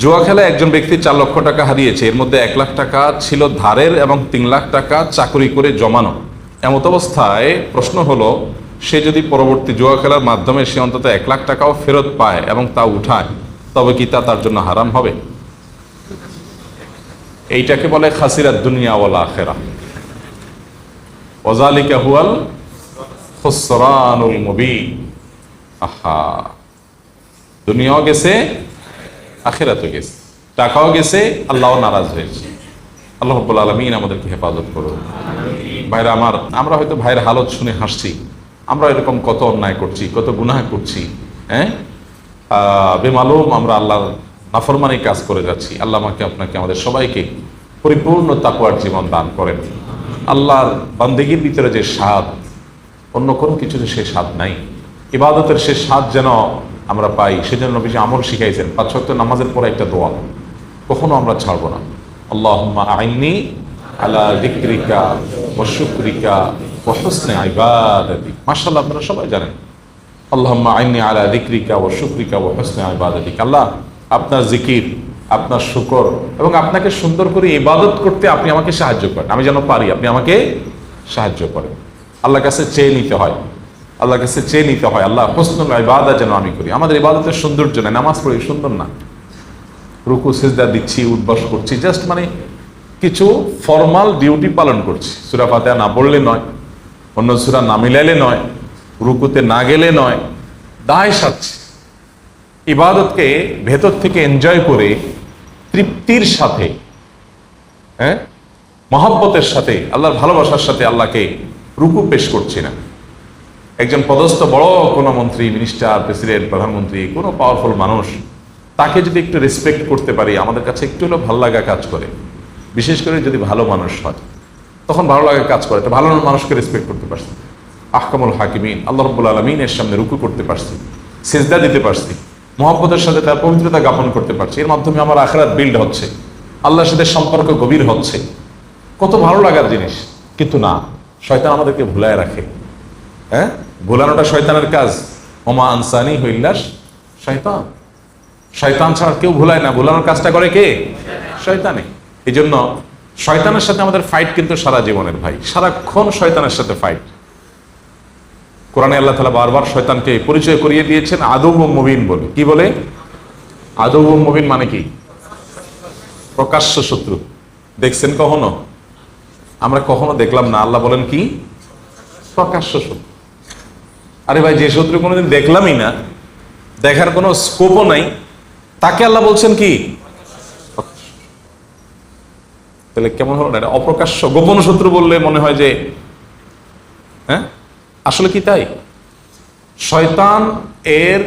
জুয়া খেলায় একজন ব্যক্তি 4 লক্ষ টাকা হারিয়েছে। এর মধ্যে 1 লাখ টাকা ছিল ধারের এবং 3 লাখ টাকা চাকরি করে জমানো। এমত অবস্থায় প্রশ্ন হলো, সে যদি পরবর্তী জুয়া খেলার মাধ্যমে সে অন্তত 1 লাখ টাকাও ফেরত পায় এবং তা উঠায়, তবে কি তা তার জন্য হারাম হবে? এইটাকে বলে খাসিরাত দুনিয়া ওয়াল আখিরা, ওয়াযালিকা হুয়াল খুসরানুল মুবিন। আহা, দুনিয়াও গেছে, আখিরাতও গেছে, টাকাও গেছে, আল্লাহও নারাজ হয়েছে। আল্লাহ রাব্বুল আলামিন আমাদেরকে হেফাজত করুন। ভাইরা আমার, আমরা হয়তো ভাইয়ের হালত শুনে হাসছি, আমরা এরকম কত অন্যায় করছি, কত গুনাহ করছি, বেমালুম আমরা আল্লাহর নাফরমানি কাজ করে যাচ্ছি। আল্লাহ আমাকে আপনাকে আমাদের সবাইকে পরিপূর্ণ তাকওয়ার জীবন দান করেন। আল্লাহর বান্দেগীর ভিতরে যে স্বাদ, অন্য কোনো কিছুতে সে স্বাদ নাই। ইবাদতের সে স্বাদ যেন আমরা পাই, সেজন্য নবী আমল শিখাইছেন। 5 ওয়াক্ত নামাজের পরে একটা দোয়া কখনো আমরা ছাড়বো না। আল্লাহুম্মা আইন্নি আলা যিকরিকা ওয়া শুকরিকা ওয়া হুসনি ইবাদাতিক। মাশাআল্লাহ, আপনারা সবাই জানেন আল্লাহুম্মা আইন্নি আলা যিকরিকা ওয়া শুকরিকা ওয়া হুসনি ইবাদাতিক। আল্লাহ, আপনার জিকির, আপনার শুকর এবং আপনাকে সুন্দর করে ইবাদত করতে আপনি আমাকে সাহায্য করেন, আমি যেন পারি, আপনি আমাকে সাহায্য করেন। আল্লাহর কাছে চেয়ে নিতে হয়, আল্লাহর কাছে চেয়ে নিতে হয়, আল্লাহ হুসনুল ইবাদত যেন আমি করি। আমাদের ইবাদতের সৌন্দর্য নাই, নামাজ পড়ি সুন্দর না, রুকু সিজদা দিচ্ছি, উঠবস করছি, জাস্ট মানে কিছু ফর্মাল ডিউটি পালন করছি। সূরা ফাতিহা না পড়লে নয়, অন্য সূরা না মিলাইলে নয়, রুকুতে না গেলে নয়, দায় সারছি। ইবাদতকে ভেতর থেকে এনজয় করে তৃপ্তির সাথে, মহব্বতের সাথে, আল্লাহর ভালোবাসার সাথে আল্লাহকে রুকু পেশ করছি না। একজন পদস্থ বড় কোনো মন্ত্রী, মিনিস্টার, প্রেসিডেন্ট, প্রধানমন্ত্রী, কোনো পাওয়ারফুল মানুষ, তাকে যদি একটু রেসপেক্ট করতে পারি, আমাদের কাছে একটু হলেও ভালো লাগা কাজ করে। বিশেষ করে যদি ভালো মানুষ হয়, তখন ভালো লাগা কাজ করে। একটা ভালো মানুষকে রেসপেক্ট করতে পারছি, আহকামুল হাকিমিন আল্লাহ রাব্বুল আলামিনের সামনে রুকু করতে পারছি, সিজদা দিতে পারছি, মহব্বতের সাথে তার পবিত্রতা জ্ঞাপন করতে পারছি। এর মাধ্যমে আমার আখিরাত বিল্ড হচ্ছে, আল্লাহর সাথে সম্পর্ক গভীর হচ্ছে, কত ভালো লাগার জিনিস। কিন্তু না, শয়তান আমাদেরকে ভুলায় রাখে। ভুলানোটা শয়তানের কাজ। ওমা আনসানি ইল্লা শয়তান, শয়তান ছাড়া কেউ ভুলায় না। ভুলানোর কাজটা করে কে? শয়তানে। এই জন্য শয়তানের সাথে আমাদের ফাইট কিন্তু সারা জীবনের ভাই, সারাক্ষণ শয়তানের সাথে ফাইট। কোরআনে আল্লাহ তাআলা বারবার শয়তানকে পরিচয় করিয়ে দিয়েছেন আদুউম মুবিন বলে। কি বলে? আদুউম মুবিন মানে কি? প্রকাশ্য শত্রু। দেখছেন কখনো? আমরা কখনো দেখলাম না। আল্লাহ বলেন কি? প্রকাশ্য শত্রু। আরে ভাই, যে শত্রু কোনোদিন দেখলামই না, দেখার কোনো স্কোপও নাই, তাকে আল্লাহ বলছেন কি? তাহলে কেমন হলো না? এটা অপ্রকাশ্য গোপন শত্রু বললে মনে হয় যে আসলে কি তাই? শয়তান এর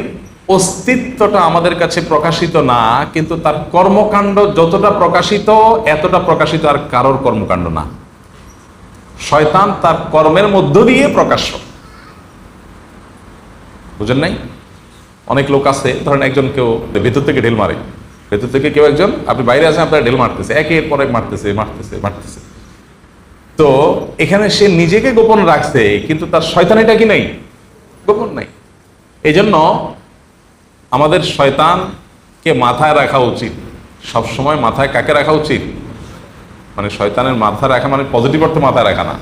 অস্তিত্বটা আমাদের কাছে প্রকাশিত না, কিন্তু তার কর্মকাণ্ড যতটা প্রকাশিত, এতটা প্রকাশিত আর কারোর কর্মকাণ্ড না। শয়তান তার কর্মের মধ্য দিয়ে প্রকাশ্য। বুঝেন নাই? অনেক লোক আছে, ধরেন একজন কেউ ভেতর থেকে ঢিল মারে, ভেতর থেকে কেউ একজন, আপনি বাইরে আছেন, আপনার ঢিল মারতেছে, একের পর এক মারতেছে মারতেছে মারতেছে। তো এখানে সে নিজেকে গোপন রাখছে, কিন্তু তার শয়তানিটা কি নাই? গোপন নাই। এই জন্য আমাদের শয়তানকে মাথায় রাখা উচিত সবসময়। মাথায় কাকে রাখা উচিত? মানে শয়তানের মাথা রাখা মানে পজিটিভ অর্থে মাথায় রাখা না।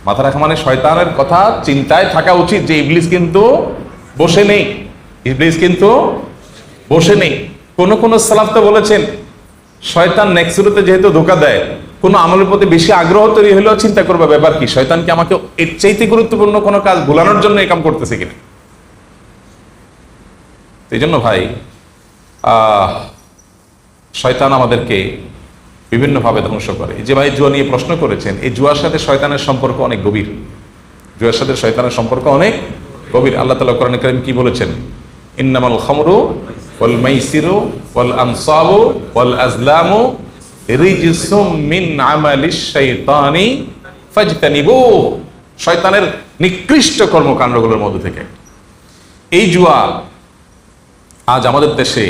মাথা রাখা মানে শয়তানের কথা চিন্তায় থাকা উচিত যে ইবলিস কিন্তু বসে নেই, ইবলিস কিন্তু বসে নেই। কোন সালাফ তো বলেছেন, শয়তান নেক্সট শুরুতে যেহেতু ধোঁকা দেয়, কোনো আমলের প্রতি বেশি আগ্রহ তৈরি হলেও চিন্তা করবে ব্যাপার কি, শয়তান কি আমাকে এর চাইতে গুরুত্বপূর্ণ কোনো কাজ ভুলানোর জন্য এই কাম করতেছে কিনা। এই জন্য ভাই, শয়তান আমাদেরকে বিভিন্নভাবে ধ্বংস করে। যে ভাই জুয়া নিয়ে প্রশ্ন করেছেন, এই জুয়ার সাথে শয়তানের সম্পর্ক অনেক গভীর। জুয়ার সাথে শয়তানের সম্পর্ক অনেক গভীর। আল্লাহ তাআলা কোরআনে কারীম কি বলেছেন? ইন্নামাল খামরু ওয়াল মাইসিরু ওয়াল আনসাবু ওয়াল আজলামু রিজসুম মিন আমালিশ শাইতানি ফাজতানিবুহু। শয়তানের নিকৃষ্ট কর্মকাণ্ডগুলোর মধ্যে থেকে এই জুয়া আজ আমাদের দেশে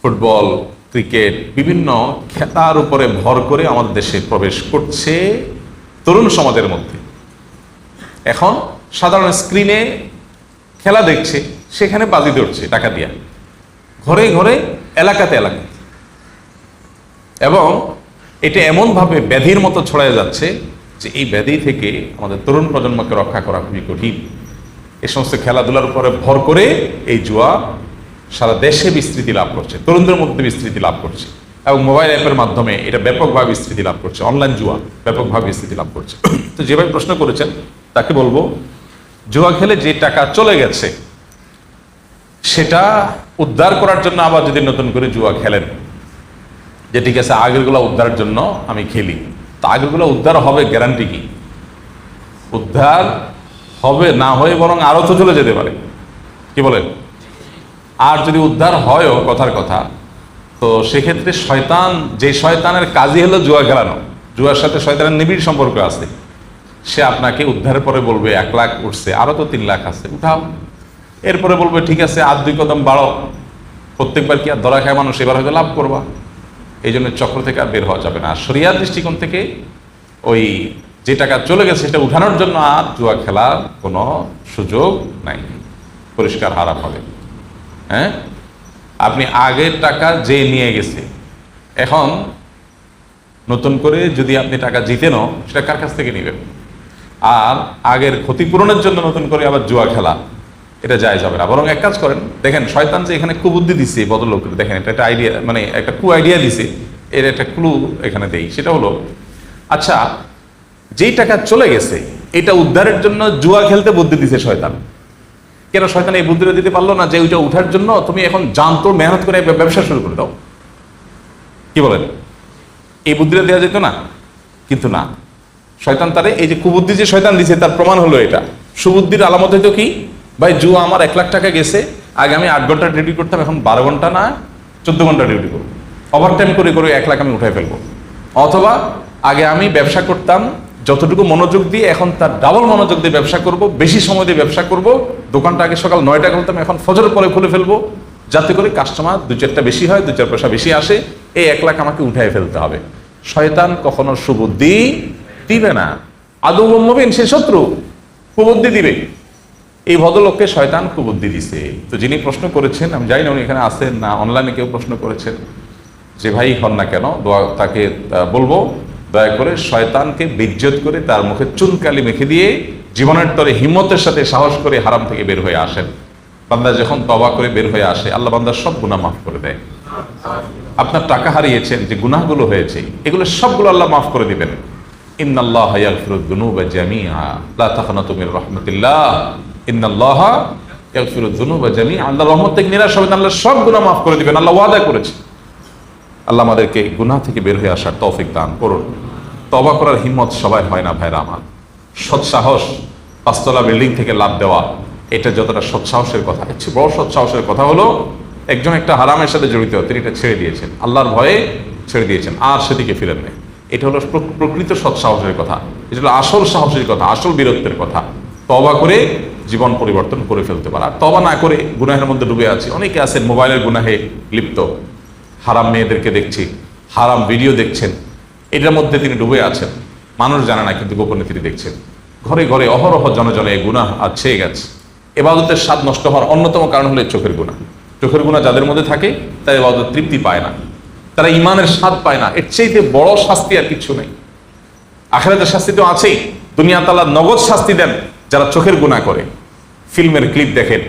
ফুটবল, ক্রিকেট, বিভিন্ন খেলার উপরে ভর করে আমাদের দেশে প্রবেশ করছে তরুণ সমাজের মধ্যে। এখন সাধারণ স্ক্রিনে খেলা দেখছে, সেখানে বাজি ধরছে টাকা দিয়া, ঘরে ঘরে এলাকাতে এলাকাতে। এবং এটা এমনভাবে ব্যাধির মতো ছড়ায় যাচ্ছে যে এই ব্যাধি থেকে আমাদের তরুণ প্রজন্মকে রক্ষা করা খুবই কঠিন। এই সমস্ত খেলাধুলার উপরে ভর করে এই জুয়া সারা দেশে বিস্তৃতি লাভ করছে, তরুণদের মধ্যে বিস্তৃতি লাভ করছে, এবং মোবাইল অ্যাপের মাধ্যমে এটা ব্যাপকভাবে বিস্তৃতি লাভ করছে। অনলাইন জুয়া ব্যাপকভাবে বিস্তৃতি লাভ করছে। তো যেভাবে প্রশ্ন করেছেন তাকে বলবো, জুয়া খেলে যে টাকা চলে গেছে সেটা উদ্ধার করার জন্য আবার যদি নতুন করে জুয়া খেলেন, যে ঠিক আছে আগেরগুলো উদ্ধারের জন্য আমি খেলি, তা আগেরগুলো উদ্ধার হবে গ্যারান্টি কি? উদ্ধার হবে না হয়ে বরং আরো তো চলে যেতে পারে, কি বলেন? আর যদি উদ্ধার হয়ও কথার কথা, তো সেক্ষেত্রে শয়তান, যে শয়তানের কাজই হলো জুয়া খেলানো, জুয়ার সাথে শয়তানের নিবিড় সম্পর্ক আছে, সে আপনাকে উদ্ধারের পরে বলবে 1 লাখ উঠছে, আরো তো 3 লাখ আছে, উঠাও। এরপরে বলবে ঠিক আছে আর 2 কদম বাড়ো, প্রত্যেকবার কি আর ধরা খায় মানুষ, এবার হয়তো লাভ করবা। এই জন্য চক্র থেকে আর বের হওয়া যাবে না। শরিয়ার দৃষ্টিকোণ থেকে ওই যে টাকা চলে গেছে সেটা উঠানোর জন্য আর জুয়া খেলার কোনো সুযোগ নাই, পরিষ্কার হারাম হবে। হ্যাঁ, আপনি আগের টাকা যে নিয়ে গেছে, এখন নতুন করে যদি আপনি টাকা জিতেনও, সেটা কার কাছ থেকে নেবেন? আর আগের ক্ষতিপূরণের জন্য নতুন করে আবার জুয়া খেলা, এটা যায় যাবে না। বরং এক কাজ করেন, দেখেন শয়তান যে এখানে কুবুদ্ধি দিচ্ছে ভদ্রলোকের, দেখেন এটা একটা আইডিয়া, মানে একটা কু আইডিয়া দিছে, এর একটা ক্লু এখানে দেই। সেটা হলো, আচ্ছা যেই টাকা চলে গেছে এটা উদ্ধারের জন্য জুয়া খেলতে বুদ্ধি দিছে শয়তান। কেন শয়তান এই বুদ্ধিটা দিতে পারলো না যে ওইটা উঠার জন্য তুমি এখন জানতো মেহনত করে ব্যবসা শুরু করে দাও? কি বলেন? এই বুদ্ধিটা দেওয়া যেত না? কিন্তু না, শয়তান তারে এই যে কুবুদ্ধি যে শয়তান দিছে তার প্রমাণ হলো এটা। সুবুদ্ধির আলামত হইতো কি? ভাই জুয়া আমার 1 লাখ টাকা গেছে, আগে আমি 8 ঘন্টা ডিউটি করতাম, এখন 12 ঘন্টা না 14 ঘন্টা ডিউটি করবো, ওভারটাইম করে করে 1 লাখ আমি উঠাই ফেলবো। অথবা আগে আমি ব্যবসা করতাম যতটুকু মনোযোগ দিয়ে, এখন তার ডাবল মনোযোগ দিয়ে ব্যবসা করব, বেশি সময় দিয়ে ব্যবসা করব। দোকানটা আগে সকাল 9টা খুলতাম, এখন ফজরের পরে খুলে ফেলবো, যাতে করে কাস্টমার 2-4টা বেশি হয়, 2-4 পয়সা বেশি আসে। এই 1 লাখ আমাকে উঠাই ফেলতে হবে। শয়তান কখনো সুবুদ্ধি দিবে না। আদৌ মুমিন, সে শত্রু, কুবুদ্ধি দিবে। এই ভদ্রলোককে শয়তান কুবুদ্ধি দিছে। তো যিনি প্রশ্ন করেছেন, আমি জানি না উনি এখানে আছেন না অনলাইনে কেউ প্রশ্ন করেছেন, যে ভাই হন না কেন, তাকে বলবো দয়া করে শয়তানকে বিজ্জত করে তার মুখে চুনকালি মেখে দিয়ে জীবনের তরে হিম্মতের সাথে সাহস করে হারাম থেকে বের হয়ে আসেন। বান্দা যখন তওবা করে বের হয়ে আসে, আল্লাহ বান্দার সব গুনাহ মাফ করে দেয়। আপনার টাকা হারিয়েছেন, যে গুনাহগুলো হয়েছে, এগুলো সবগুলো আল্লাহ মাফ করে দিবেন। ইন্নাল্লাহা ইয়াগফিরুয যুনুবা জামিআ লা তাকনাতু মির রাহমাতিল্লাহ ইন্নাল্লাহা ইয়াগফিরুয যুনুবা জামিআ। আল্লাহর রহমত থেকে নিরাশ হবেন, আল্লাহ সব গুনাহ মাফ করে দিবেন, আল্লাহ ওয়াদা করেছে। আল্লাহ আমাদেরকে গুনাহ থেকে বের হয়ে আসার তৌফিক দান করুন। তওবা করার হিম্মত সবাই হয় না ভাইরা আমার। সৎসাহস, 5তলা বিল্ডিং থেকে লাফ দেওয়া, এটা যতটা সৎসাহসের কথা, এর চেয়ে বড় সৎসাহসের কথা হলো একজন একটা হারামের সাথে জড়িত, তিনি এটা ছেড়ে দিয়েছেন, আল্লাহর ভয়ে ছেড়ে দিয়েছেন, আর সেদিকে ফিরেন নাই। এটা হলো প্রকৃত সৎসাহসের কথা, এটা হলো আসল সাহসের কথা, আসল বীরত্বের কথা। তওবা করে জীবন পরিবর্তন করে ফেলতে পারা। তওবা না করে গুনাহের মধ্যে ডুবে আছে অনেকে আছেন, মোবাইলের গুনাহে লিপ্ত, হারাম মেয়েদেরকে দেখছি, হারাম ভিডিও দেখছেন, এটার মধ্যে তিনি ডুবে আছেন, মানুষ জানে না, কিন্তু গোপনে তিনি দেখছেন। ঘরে ঘরে অহরহ জনে জনে গুনাহ আর ছেয়ে গেছে। ইবাদতের স্বাদ নষ্ট হওয়ার অন্যতম কারণ হলো চোখের গুনাহ। চোখের গুনাহ যাদের মধ্যে থাকে তারা ইবাদত তৃপ্তি পায় না, তারা ইমানের স্বাদ পায় না। এর চাইতে বড় শাস্তি আর কিছু নেই। আখিরাতের শাস্তি তো আছেই, দুনিয়া তাআলা নগদ শাস্তি দেন যারা চোখের গুনাহ করে। ফিল্মের ক্লিপ দেখেন,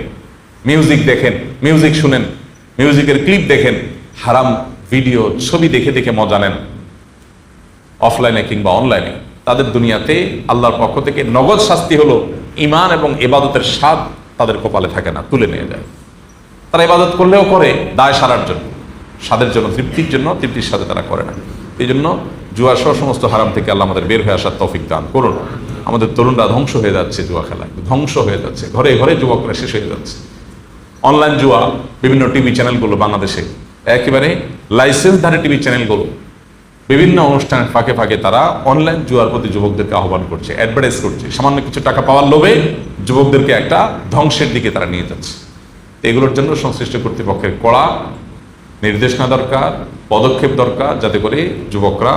মিউজিক দেখেন, মিউজিক শুনেন, মিউজিকের ক্লিপ দেখেন, হারাম ভিডিও ছবি দেখে দেখে মজা নেন, অফলাইনে কিংবা অনলাইনে, তাদের দুনিয়াতে আল্লাহর পক্ষ থেকে নগদ শাস্তি হলো ঈমান এবং ইবাদতের স্বাদ তাদের কপালে থাকে না, তুলে নিয়ে যায়। তারা ইবাদত করলেও করে দায় সারার জন্য, স্বাদের জন্য, তৃপ্তির জন্য, তৃপ্তির সাথে তারা করে না। এই জন্য জুয়া সহ সমস্ত হারাম থেকে আল্লাহ আমাদের বের হয়ে আসার তৌফিক দান করুন। আমাদের তরুণরা ধ্বংস হয়ে যাচ্ছে জুয়া খেলায়, ধ্বংস হয়ে যাচ্ছে, ঘরে ঘরে যুবকরা শেষ হয়ে যাচ্ছে। অনলাইন জুয়া, বিভিন্ন টিভি চ্যানেলগুলো বাংলাদেশে একেবারে লাইসেন্সধারী টিভি চ্যানেলগুলো বিভিন্ন অনুষ্ঠানের ফাঁকে ফাঁকে তারা অনলাইন জুয়ার প্রতি যুবকদেরকে আহ্বান করছে, অ্যাডভার্টাইজ করছে, সামান্য কিছু টাকা পাওয়ার লোভে যুবকদেরকে একটা ধ্বংসের দিকে তারা নিয়ে যাচ্ছে। এগুলোর জন্য সংশ্লিষ্ট কর্তৃপক্ষের কড়া নির্দেশনা দরকার, পদক্ষেপ দরকার, যাতে করে যুবকরা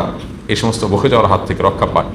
এই সমস্ত বকে যাওয়ার হাত থেকে রক্ষা পায়।